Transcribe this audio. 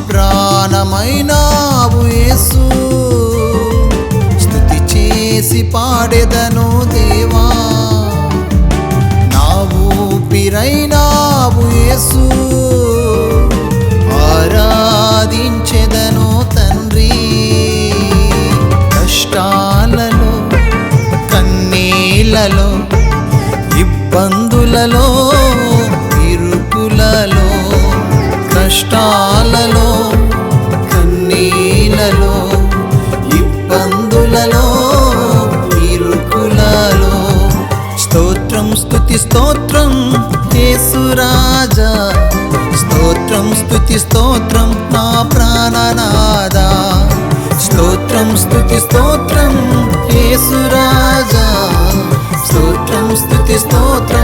ప్రాణమైనావు యేసు, స్తుతి చేసి పాడెదను దేవా. నా ఊపిరైనావు యేసు, ఆరాధించెదను తండ్రి. కష్టాలలో కన్నీళ్ళలో ఇబ్బందులలో ఇరుకులలో, కష్టాలలో కన్నీళ్ళలో ఇబ్బందులలో ఇరుకులలో, స్తోత్రం స్తుతి స్తోత్రం యేసు రాజా, స్తోత్రం స్తుతి స్తోత్రం నా ప్రాణనాదా. స్తోత్రం స్తుతి స్తోత్రం యేసు రాజా, స్తోత్రం స్తుతి స్తోత్రం